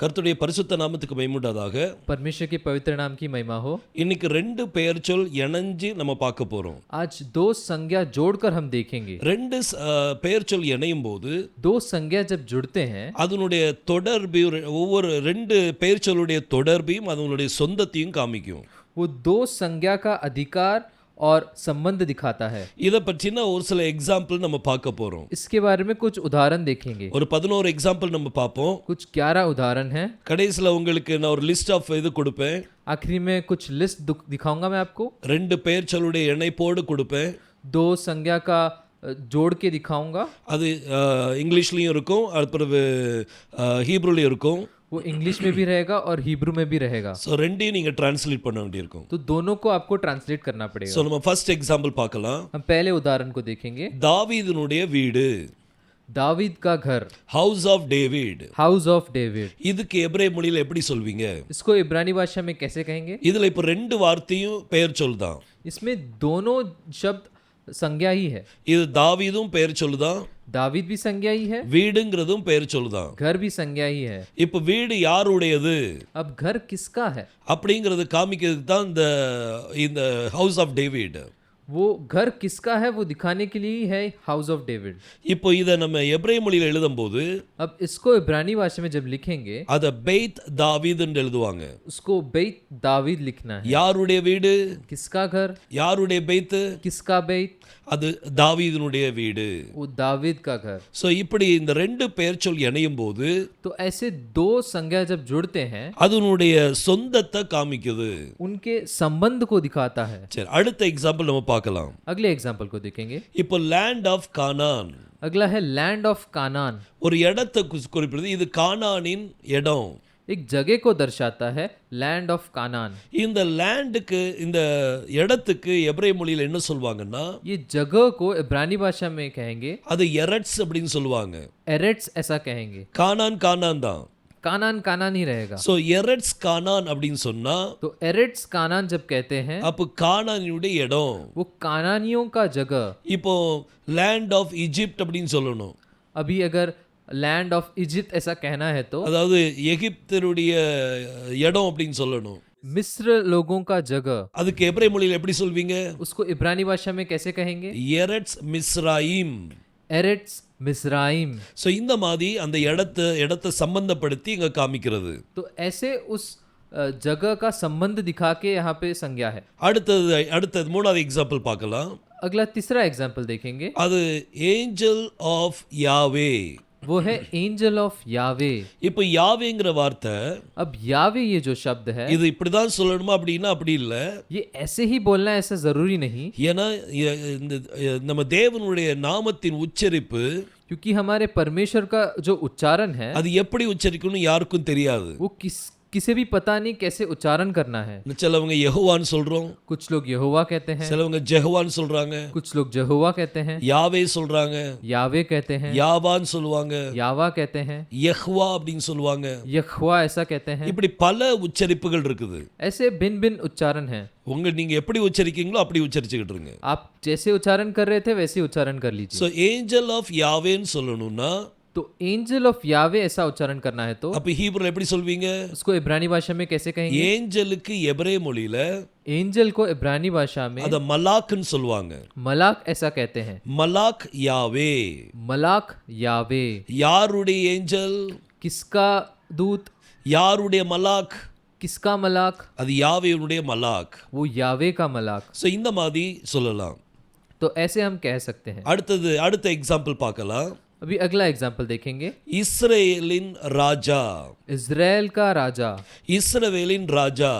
கர்த்தருடைய பரிசுத்த நாமத்துக்கு மகிமையுண்டாதாக. परमेश्वर के पवित्र नाम की महिमा हो। இன்னைக்கு ரெண்டு பெயர் சொல் இணைஞ்சு நம்ம பார்க்க போறோம். आज दो संज्ञा जोड़कर हम देखेंगे। ரெண்டு பெயர் சொல் இணையும் போது दो संज्ञा जब जुड़ते हैं அதனுடைய தொடர்பு ஒவ்வொரு ரெண்டு பெயர் சொல்லுடைய தொடர்பையும் அதனுடைய சொந்தத்தையும் காமிக்கும். वो दो संज्ञा का अधिकार और संबंध दिखाता है। இத பற்றின ஒரு சில எக்ஸாம்பிள் நம்ம பார்க்க போறோம். इसके बारे में कुछ उदाहरण देखेंगे। ஒரு 11 எக்ஸாம்பிள் நம்ம பார்ப்போம். कुछ 11 उदाहरण हैं। கடைசில உங்களுக்கு நான் ஒரு லிஸ்ட் ஆஃப் இது கொடுப்பேன். आखिरी में कुछ लिस्ट दिखाऊंगा मैं आपको। ரெண்டு பெயர் சொல்லுடைய இணைப்போடு கொடுப்பேன். दो संज्ञा का जोड़ के दिखाऊंगा। அது இங்கிலீஷ்லயும் இருக்கும், அடுத்து ஹீப்ரூலயும் இருக்கும். वो इंग्लिश में भी रहेगा और हिब्रू में भी रहेगा। சோ ரெண்டையும் நீங்க டிரான்ஸ்லேட் பண்ண வேண்டியிருக்கும். तो दोनों को आपको ट्रांसलेट करना पड़ेगा। சோ நம்ம ஃபர்ஸ்ட் எக்ஸாம்பிள் பார்க்கலாம். हम पहले उदाहरण को देखेंगे। தாவீதுனுடைய வீடு, दावीद का घर, house of David. House of David. இதுக்கு எபிரேய மொழியில எப்படி சொல்வீங்க? इसको इब्रानी भाषा में कैसे कहेंगे? இதுல இப்ப ரெண்டு வார்த்தையும் பெயர் சொல் தான். इसमें दोनों शब्द संज्ञा ही है। இது தாவீதும் பெயர் சொல்லுதான், दावीद भी संज्ञा ही है, வீடுங்கிறதும் பெயர் சொல்லுதான். घर भी संज्ञा ही है। இப்ப வீடு யாருடையது अब घर किसका है அப்படிங்கிறது காமிக்கிறதுக்கு தான் இந்த ஹவுஸ் ஆஃப் டேவிட். वो घर किसका है वो दिखाने के लिए ही है हाउस ऑफ डेविड। இப்போ இத நம்ம எபிரேய மொழியில எழுதும்போது अब इसको इब्रानी भाषा में जब लिखेंगे அத பெய்த் தாவீதுன்னு எழுதுவாங்க. उसको बेत दावीद लिखना है। யாருடைய வீடு, किसका घर, யாருடைய பெய்த், किसका बेत, அது தாவீதுனுடைய வீடு. वो दावीद का घर। சோ இப்படி இந்த ரெண்டு பெயர் சொல் இணையும் போது तो ऐसे दो संज्ञा जब जुड़ते हैं அதனுடைய சொந்தத்தை காமிக்குது. उनके संबंध को दिखाता है। சரி, அடுத்த எக்ஸாம்பிள் நம்ம பார்க்கலாம். अगले एग्जाम्पल को देखेंगे। இப்போ லேண்ட் ஆஃப் கானான், अगला है लैंड ऑफ कानान। ஒரு இடத்தை குறிப்பிடுது. இது கானானின் இடம். एक जगह को दर्शाता है लैंड ऑफ कानान। இந்த லேண்டுக்கு, இந்த இடத்துக்கு எபிரேய மொழியில என்ன சொல்வாங்கன்னா, ये जगह को इब्रानी भाषा में कहेंगे அது எரட்ஸ் அப்படின்னு சொல்லுவாங்க. एरेट्स ऐसा कहेंगे। கானான் கானான் தான். कानान कानान ही रहेगा। சோ எரட்ஸ் கானான் அப்படின்னு சொன்னா तो एरेट्स कानान जब कहते हैं அப்ப கானானினுடைய இடம். वो कानानियों का जगह। இப்போ லேண்ட் ஆஃப் ஈஜிப்ட் அப்படின்னு சொல்லணும். अभी अगर लैंड ऑफ इजिप्ट ऐसा कहना है तो அதாவது எகிப்தருடைய இடம் அப்படின்னு சொல்லணும். मिस्र लोगों का जगह। அதுக்கு எபிரேய மொழியில எப்படி சொல்வீங்க? उसको इब्रानी भाषा में कैसे कहेंगे? எரட்ஸ் மிஸ்ராயிம். एरेट्स मिस्राइम। சோ இந்த மாதிரி அந்த இடத்தை சம்பந்தப்படுத்தி இங்க காமிக்கிறது. तो ऐसे उस जगह का संबंध दिखा के यहाँ पे संज्ञा है। அடுத்தது மூணாவது எக்ஸாம்பிள் பார்க்கலாம். अगला तीसरा एग्जाम्पल देखेंगे। அது ஏஞ்சல் ஆஃப் யாவே. वो है एंजल ऑफ यावे। இப்போ யாவேங்கிற வார்த்தை, अब यावे ये जो शब्द है இது இப்படிதான் சொல்லணுமா அப்படின்னா அப்படி இல்ல. ये ऐसे ही बोलना है ऐसा जरूरी नहीं, ஏன்னா நம்ம தேவனுடைய நாமத்தின் உச்சரிப்பு, क्योंकि हमारे परमेश्वर का जो उच्चारण है அது எப்படி உச்சரிக்கணும்னு யாருக்கும் தெரியாது. वो किसे भी पता नहीं कैसे उच्चारण करना है। சிலவங்க யெகோவான்னு சொல்றோம், कुछ लोग यहोवा कहते हैं, சிலவங்க ஜெஹோவான்னு சொல்றாங்க, कुछ लोग जहोवा कहते हैं, யாவே சொல்றாங்க, यावे कहते हैं, யாவான்னு சொல்லுவாங்க, यावा कहते हैं, யெஹ்வா அப்படின்னு சொல்லுவாங்க. यखवा ऐसा कहते हैं। இப்படி பல உச்சரிப்புகள் இருக்குது. ऐसे भिन्न भिन्न उच्चारण हैं। நீங்க எப்படி உச்சரிக்கீங்களோ அப்படி உச்சரிச்சுக்கிட்டு இருங்க. आप जैसे उच्चारण कर रहे थे वैसे उच्चारण कर लीजिए। சோ ஏஞ்சல் ஆஃப் யாவேன்னு சொல்லணும்னா तो एंजल ऑफ यावे ऐसा उच्चारण करना है तो அப்ப ஹீப்ரூல எப்படி சொல்வீங்க? उसको इब्रानी भाषा में कैसे कहेंगे? ஏஞ்சலுக்கு எபிரேய மொழியில एंजल को इब्रानी भाषा में அத மலாக்னு சொல்லுவாங்க. मलाक ऐसा कहते हैं। மலாக் யாவே. मलाक यावे। யாருடைய ஏஞ்சல்? किसका दूत? யாருடைய மலாக்? किसका मलाक? அது யாவேனுடைய மலாக். वो यावे का मलाक। சோ இந்த மாதிரி சொல்லலாம். तो ऐसे हम कह सकते हैं। அடுத்த எக்ஸாம்பிள் பார்க்கலாம். अभी अगला एग्जाम्पल देखेंगे। இஸ்ரேலின் ராஜா. इजराइल का राजा। இஸ்ரவேலின் ராஜா,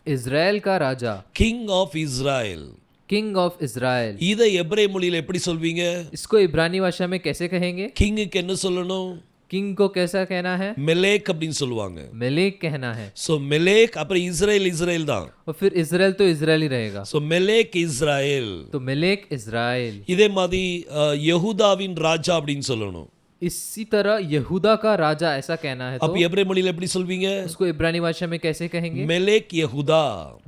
इजराइल का राजा, king of Israel. King of Israel. இதை எபிரேய மொழியில எப்படி சொல்வீங்க? इसको इब्रानी भाषा में कैसे कहेंगे? கிங்குக்கு என்ன சொல்லணும்? किंग को कैसा कहना है? மெலேக் அப்படின்னு சொல்லுவாங்க. मेलेक कहना है। சோ மெலேக், அப்புறம் இஸ்ரேல் தான். और फिर इजराइल तो इजराइल ही रहेगा। சோ மெலேக் இஸ்ரேல். तो मेलेक इजराइल। இதே மாதிரி யெகூதாவின் ராஜா அப்படின்னு சொல்லணும். इसी तरह यहूदा का राजा ऐसा कहना है அப்ப तो எபிரேய மொழியில எப்படி சொல்வீங்க? उसको इब्रानी भाषा में कैसे कहेंगे? மெலேக் யெகூதா,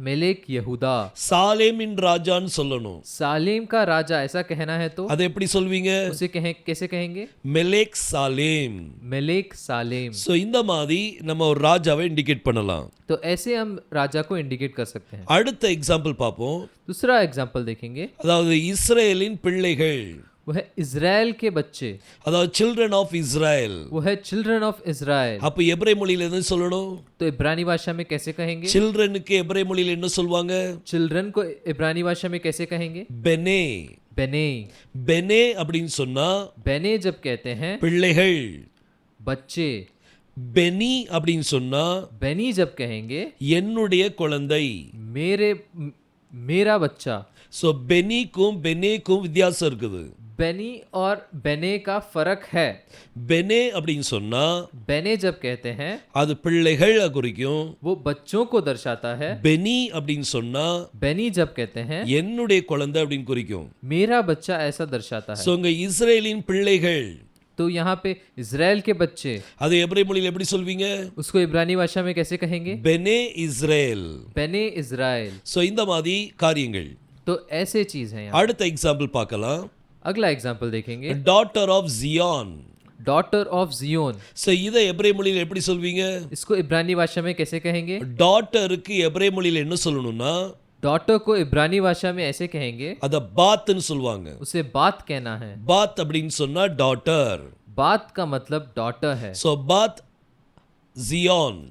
मेलेक यहूदा। சாலேமின் ராஜான்னு சொல்லணும். सालेम का राजा ऐसा कहना है तो அதை எப்படி சொல்வீங்க? उसे कैसे कहेंगे? மெலேக் சாலேம். मेलेक सालेम। சோ இந்த மாதிரி நம்ம ஒரு ராஜாவை இண்டிகேட் பண்ணலாம். तो ऐसे हम राजा को इंडिकेट कर सकते हैं। அடுத்த எக்ஸாம்பிள் பார்ப்போம். दूसरा एग्जाम्पल देखेंगे, அதாவது இஸ்ரேலின் பிள்ளைகள், वो है इजराइल के बच्चे, அதாவது சில்ட்ரன் ஆஃப் இஸ்ரேல். वो है चिल्ड्रन ऑफ इजराइल। அப்ப எபிரேய மொழியில என்ன சொல்லணும்? तो इब्रानी भाषा में कैसे कहेंगे? சில்ட்ரனுக்கு எபிரேய மொழியில என்ன சொல்வாங்க? चिल्ड्रन को इब्रानी भाषा में कैसे कहेंगे? பெனே. बेने। பெனே அப்படின்னு சொன்னா बेने जब कहते हैं பிள்ளைகள். बच्चे, பெனி அப்படின்னு சொன்னா बेनी जब कहेंगे என்னுடைய குழந்தை. मेरा बच्चा। சோ பெனிக்கும் பெனேக்கும் வித்தியாசம் இருக்குது. बेनी और बेने का फर्क है। பெனே அப்படின்னு சொன்னா बेने जब कहते हैं அது பிள்ளைகள் குறிக்கும். वो बच्चों को दर्शाता है। பெனி அப்படின்னு சொன்னா बेनी जब कहते हैं என்னுடைய குழந்தை அப்படின்னு குறிக்கும். मेरा बच्चा ऐसा दर्शाता है। சோ இங்க இஸ்ரேலின் பிள்ளைகள், तो यहाँ पे इजराइल के बच्चे, அது எபிரேய மொழியில எப்படி சொல்வீங்க? उसको इब्रानी भाषा में कैसे कहेंगे? பெனே இஸ்ரேல். बेने इजराइल। சோ இந்த மாதிரி காரியங்கள். तो ऐसे चीज है यहाँ। அடுத்த எக்ஸாம்பிள் பார்க்கலாம். अगला एग्जाम्पल देखेंगे, daughter of Zion. Daughter of Zion. So இதை எபிரேய மொழியில எப்படி சொல்வீங்க? इसको इब्रानी भाषा में कैसे कहेंगे? டாட்டருக்கு எபிரேய மொழியில என்ன சொல்லணும்னா डॉटर को इब्रानी भाषा में ऐसे कहेंगे, அத பாத்னு சொல்லுவாங்க. उसे बात कहना है। பாத் அப்படின்னு சொன்னா டாட்டர். बात का मतलब डॉटर है। சோ பாத் ஜியான்.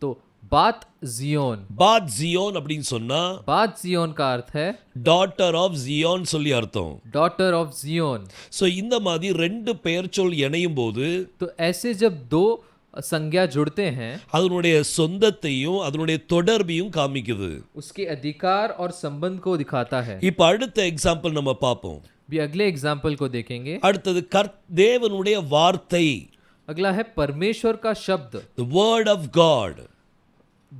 तो बात जियोन। பாத் ஜியோன் அப்படின்னு சொன்னா बात जियोन का अर्थ है டாட்டர் ஆஃப் ஜியோன் சொல்லி அர்த்தம். Daughter of Zion. சோ இந்த மாதிரி ரெண்டு பெயர்ச்சொல் இணையும் போது तो ऐसे जब दो संज्ञा जुड़ते हैं அதனுடைய சொந்தத்தையும் அதனுடைய தொடர்பையும் காமிக்குது. उसके अधिकार और संबंध को दिखाता है। இப்ப அடுத்த எக்ஸாம்பிள் நம்ம பார்ப்போம். भी अगले एग्जाम्पल को देखेंगे। அடுத்தது தேவனுடைய வார்த்தை. अगला है परमेश्वर का शब्द, the word of god.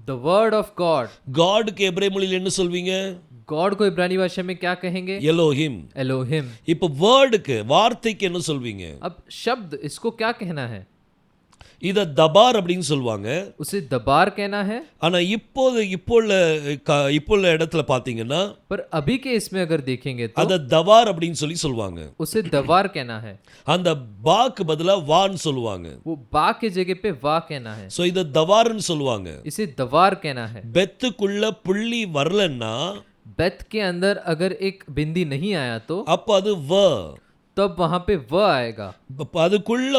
The word of god. காட்க்கு எபிரேய மொழியில என்ன சொல்வீங்க? गॉड को इब्रानी भाषा में क्या कहेंगे? எலோஹிம். एलोहिम। இப்ப வேர்டுக்கு வார்த்தைக்கு என்ன சொல்வீங்க? अब शब्द, इसको क्या कहना है? இத தபார் அப்படின்னு சொல்லுவாங்க. उसे दबार कहना है। ஆனா இப்போ உள்ள இடத்துல பாத்தீங்கன்னா पर अभी के इसमें अगर देखेंगे तो அத தவார் அப்படின்னு சொல்லுவாங்க. उसे दवार कहना है। அந்த பாக்கு பதிலா வான்னு சொல்லுவாங்க. वो बा के जगह पे वा कहना है। சோ இத தவார்னு சொல்லுவாங்க. इसे दवार कहना है। பெத்துக்குள்ள புள்ளி வரலன்னா बेत के अंदर अगर एक बिंदी नहीं आया तो அப்ப அது வ. तब वहां पे व आएगा। அதுக்குள்ள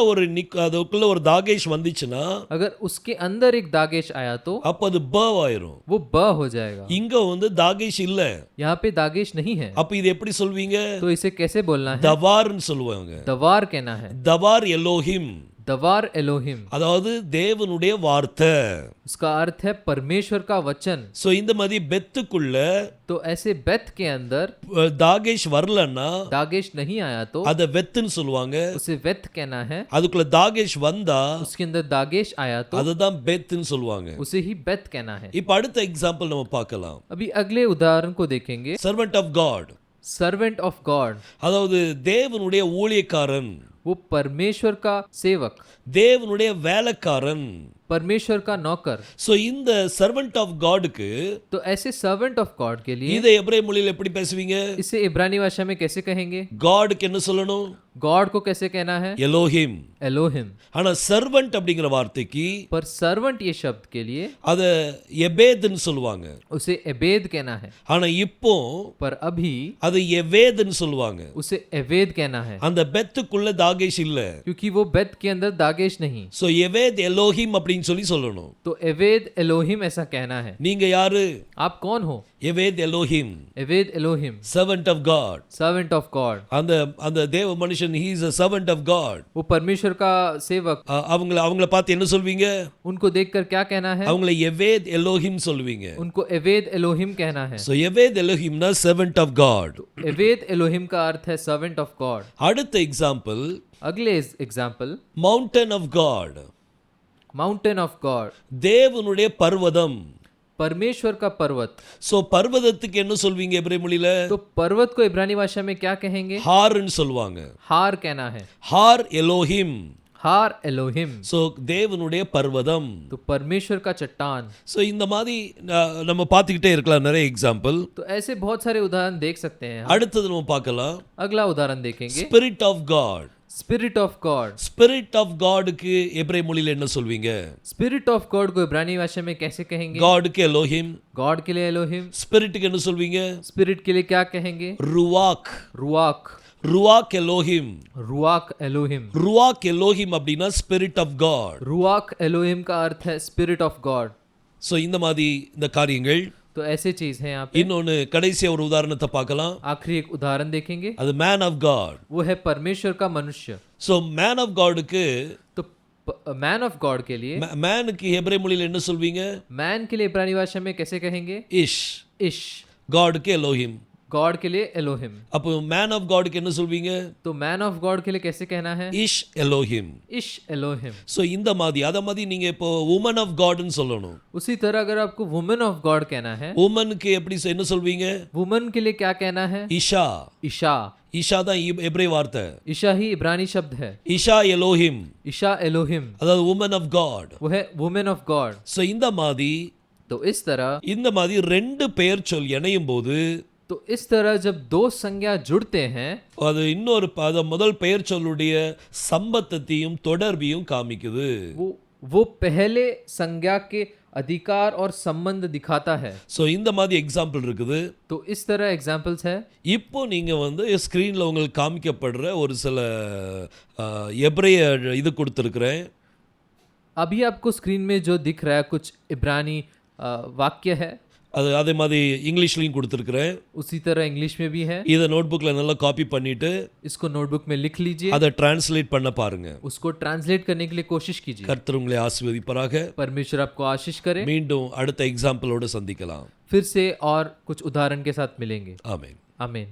ஒரு தாகேஷ் வந்துச்சுன்னா अगर उसके अंदर एक दागेश आया तो அப்ப அது ப ஆயிரும். वो ब हो जाएगा। இங்க வந்து தாகேஷ் இல்ல. यहाँ पे दागेश नहीं है। அப்ப இது எப்படி சொல்வீங்க? तो इसे कैसे बोलना है? தவார்னு சொல்லுவாங்க. दवार कहना है। தவார் எலோஹிம். दवार एलोहिम। அதாவது தேவனுடைய வார்த்தை. उसका अर्थ है परमेश्वर का वचन। சோ இந்த மாதிரி பெத்துக்குள்ள तो ऐसे बेत के अंदर தாகேஷ் வரலன்னா दागेश नहीं आया तो அத வெத்துன்னு சொல்லுவாங்க. उसे वेत कहना है। அதுக்குள்ள தாகேஷ் வந்தா उसके अंदर दागेश आया तो அதுதான் பெத்துன்னு சொல்லுவாங்க. उसे ही बेत कहना है। இப்ப அடுத்த எக்ஸாம்பிள் நம்ம பார்க்கலாம். अभी अगले उदाहरण को देखेंगे, servant of God. Servant of God. அதாவது தேவனுடைய ஊழியக்காரன், वो परमेश्वर का सेवक, தேவனுடைய வேலைக்காரன். परमेश्वर का नौकर। சோ இந்த சர்வெண்ட் ஆஃப் காட்க்கு तो ऐसे सर्वेंट ऑफ गॉड के लिए இதை எபிரேய மொழியில எப்படி பேசுவீங்க? इसे इब्रानी भाषा में कैसे कहेंगे? காட்க்கு என்ன சொல்லணும்? गॉड को कैसे कहना है? எலோஹிம். एलोहिम। ஆனா சர்வெண்ட் அப்படிங்கிற வார்த்தைக்கு पर सर्वेंट ये शब्द के लिए அத எபேத்னு சொல்லுவாங்க. उसे एबेद कहना है। ஆனா இப்போ पर अभी அது எவேத்னு சொல்லுவாங்க. उसे एवेद कहना है, அந்த பெத்துக்குள்ள தாகேஷ் இல்ல. क्योंकि वो बेत के अंदर दागेश नहीं। சோ எவேத் எலோஹிம் அப்படின்னு சொல்லணும். तो एवेद एलोहिम ऐसा कहना है। நீங்க யாரு? आप कौन हो? எவேத் எலோஹிம். एवेद एलोहिम, servant of god. Servant of god. அந்த தேவ மனுஷன் he is a servant of god. वो परमेश्वर का सेवक। அவங்கள பார்த்து என்ன சொல்வீங்க? उनको देखकर क्या कहना है? அவங்கள எவேத் எலோஹிம் சொல்வீங்க. उनको एवेद एलोहिम कहना है। சோ எவேத் எலோஹிம்னா servant of god. एवेद एलोहिम का अर्थ है सर्वेंट ऑफ गॉड। அடுத்த எக்ஸாம்பிள் अगले example, mountain of god. Mountain of god. தேவனுடைய பர்வதம். परमेश्वर का पर्वत। சோ பர்வதத்துக்கு என்ன சொல்வீங்க எபிரேய மொழியில? तो पर्वत को इब्रानी भाषा में क्या कहेंगे? ஹார்ன்னு சொல்லுவாங்க. हार कहना है। ஹார் எலோஹிம். हार एलोहिम। சோ தேவனுடைய பர்வதம். तो परमेश्वर का चट्टान। சோ இந்த மாதிரி நம்ம பார்த்துக்கிட்டே இருக்கலாம் நிறைய எக்ஸாம்பிள். तो ऐसे बहुत सारे उदाहरण देख सकते हैं। அடுத்தது நம்ம பார்க்கலாம். अगला उदाहरण देखेंगे, spirit of god. Spirit of god. Spirit of காடுக்கு எபிரேய மொழியில என்ன சொல்வீங்க? स्पिरिट ऑफ गॉड को इब्रानी भाषा में कैसे कहेंगे? காடுக்கு எலோஹிம். गॉड के लिए एलोहिम। ஸ்பிரிட்டுக்கு என்ன சொல்வீங்க? स्पिरिट के लिए क्या कहेंगे? ருவாக். रुआक। ருவாக் எலோஹிம். रुआक एलोहिम। ருவாக் எலோஹிம் அப்படின்னா ஸ்பிரிட் ஆஃப் காட். रुआक एलोहिम का अर्थ है स्पिरिट ऑफ गॉड। சோ இந்த மாதிரி இந்த காரியங்கள். तो ऐसे चीज है यहाँ पे। இன்னொன்னு கடைசியா ஒரு உதாரணத்தை பார்க்கலாம். आखिरी एक उदाहरण देखेंगे, அது மேன் ஆஃப் காட். वो है परमेश्वर का मनुष्य। சோ மேன் ஆஃப் காடுக்கு तो मैन ऑफ गॉड के लिए, மேனுக்கு எபிரேய மொழியில என்ன சொல்வீங்க? मैन के लिए इब्रानी भाषा में कैसे कहेंगे? இஷ். इश। காடுக்கு எலோஹிம். गॉड के लिए एलोहिम। அப்போ மேன் ஆஃப் காடுக்கு என்ன சொல்வீங்க? तो मैन ऑफ गॉड के लिए कैसे कहना है? இஷ் எலோஹிம். इश एलोहिम। சோ இந்த மாதிரி அத மாதிரி நீங்க இப்போ woman of godன்னு சொல்லணும். उसी तरह अगर आपको वुमन ऑफ गॉड कहना है, womanக்கு எப்படி என்ன சொல்வீங்க? वुमन के लिए क्या कहना है? இஷா. इशा। இஷா தான் எபிரேய வார்த்தை. इशा ही इब्रानी शब्द है। இஷா எலோஹிம். इशा एलोहिम, அதாவது woman of god. वो है वुमेन ऑफ गॉड। சோ இந்த மாதிரி तो इस तरह ரெண்டு பெயர் சொல் இணையும் போது, तो इस तरह जब दो संज्ञा जुड़ते हैं, அது இன்னொரு முதல் பெயர் சொல்லுடைய சம்பந்தத்தையும் தொடர்பையும் காமிக்குது. वो पहले संज्ञा के अधिकार और संबंध दिखाता है। சோ இந்த மாதிரி எக்ஸாம்பிள் இருக்குது. तो इस तरह एग्जांपल्स है। இப்போ நீங்க ஸ்கிரீன்ல உங்களுக்கு காமிக்கப்படுற ஒரு சில எபிரேய இது கொடுத்திருக்கிறேன். अभी आपको स्क्रीन में जो दिख रहा है कुछ इब्रानी वाक्य है, அதே மாதிரி இங்கிலீஷ்லயும் கொடுத்திருக்கிறேன். उसी तरह इंग्लिश में भी है। இத நோட்புக்ல நல்லா காப்பி பண்ணிட்டு इसको नोटबुक में लिख लीजिए, அதை டிரான்ஸ்லேட் பண்ண பாருங்க. उसको ट्रांसलेट करने के लिए कोशिश कीजिए। கர்த்தர் உங்களை ஆசீர்வதிப்பாராக. परमेश्वर आपको आशीष करे। மீண்டும் அடுத்த எக்ஸாம்பிளோட சந்திக்கலாம். फिर से और कुछ उदाहरण के साथ मिलेंगे। ஆமென். आमीन।